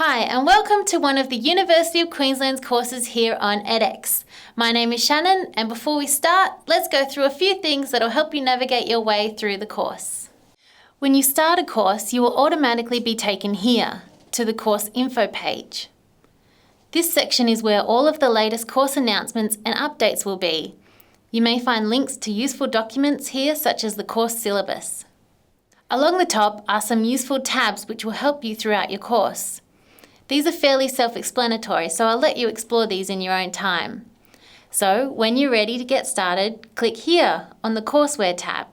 Hi and welcome to one of the University of Queensland's courses here on edX. My name is Shannon, and before we start, let's go through a few things that will help you navigate your way through the course. When you start a course, you will automatically be taken here to the course info page. This section is where all of the latest course announcements and updates will be. You may find links to useful documents here, such as the course syllabus. Along the top are some useful tabs which will help you throughout your course. These are fairly self-explanatory, so I'll let you explore these in your own time. So, when you're ready to get started, click here on the Courseware tab.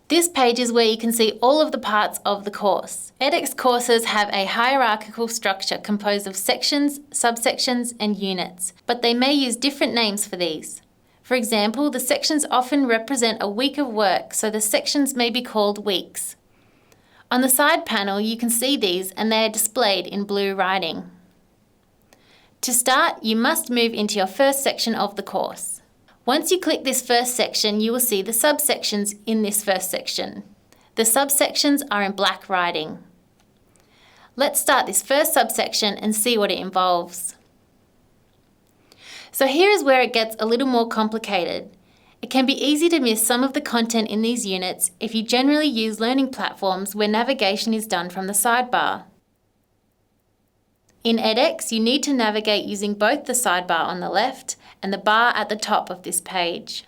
This page is where you can see all of the parts of the course. edX courses have a hierarchical structure composed of sections, subsections, and units, but they may use different names for these. For example, the sections often represent a week of work, so the sections may be called weeks. On the side panel, you can see these and they are displayed in blue writing. To start, you must move into your first section of the course. Once you click this first section, you will see the subsections in this first section. The subsections are in black writing. Let's start this first subsection and see what it involves. So here is where it gets a little more complicated. It can be easy to miss some of the content in these units if you generally use learning platforms where navigation is done from the sidebar. In edX, you need to navigate using both the sidebar on the left and the bar at the top of this page.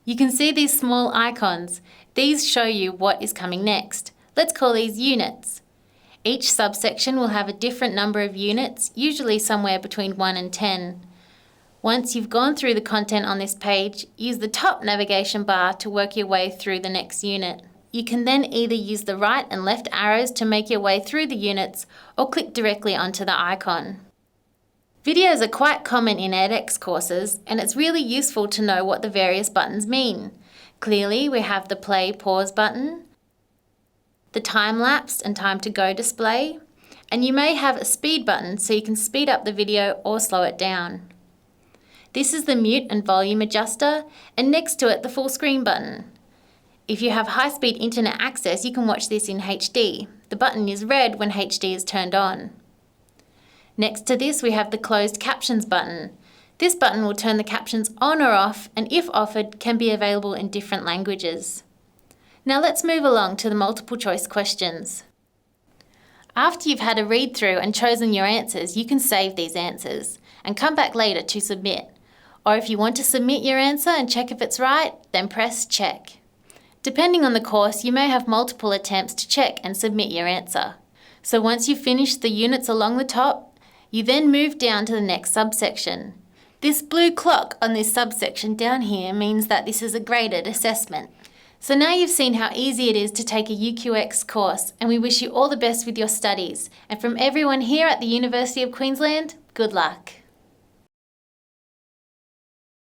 You can see these small icons. These show you what is coming next. Let's call these units. Each subsection will have a different number of units, usually somewhere between 1 and 10. Once you've gone through the content on this page, use the top navigation bar to work your way through the next unit. You can then either use the right and left arrows to make your way through the units or click directly onto the icon. Videos are quite common in edX courses, and it's really useful to know what the various buttons mean. Clearly, we have the play/pause button, the time-lapse and time-to-go display, and you may have a speed button so you can speed up the video or slow it down. This is the mute and volume adjuster, and next to it the full screen button. If you have high-speed internet access, you can watch this in HD. The button is red when HD is turned on. Next to this we have the closed captions button. This button will turn the captions on or off, and if offered, can be available in different languages. Now let's move along to the multiple choice questions. After you've had a read through and chosen your answers, you can save these answers and come back later to submit. Or if you want to submit your answer and check if it's right, then press check. Depending on the course, you may have multiple attempts to check and submit your answer. So once you've finished the units along the top, you then move down to the next subsection. This blue clock on this subsection down here means that this is a graded assessment. So now you've seen how easy it is to take a UQx course, and we wish you all the best with your studies. And from everyone here at the University of Queensland, good luck.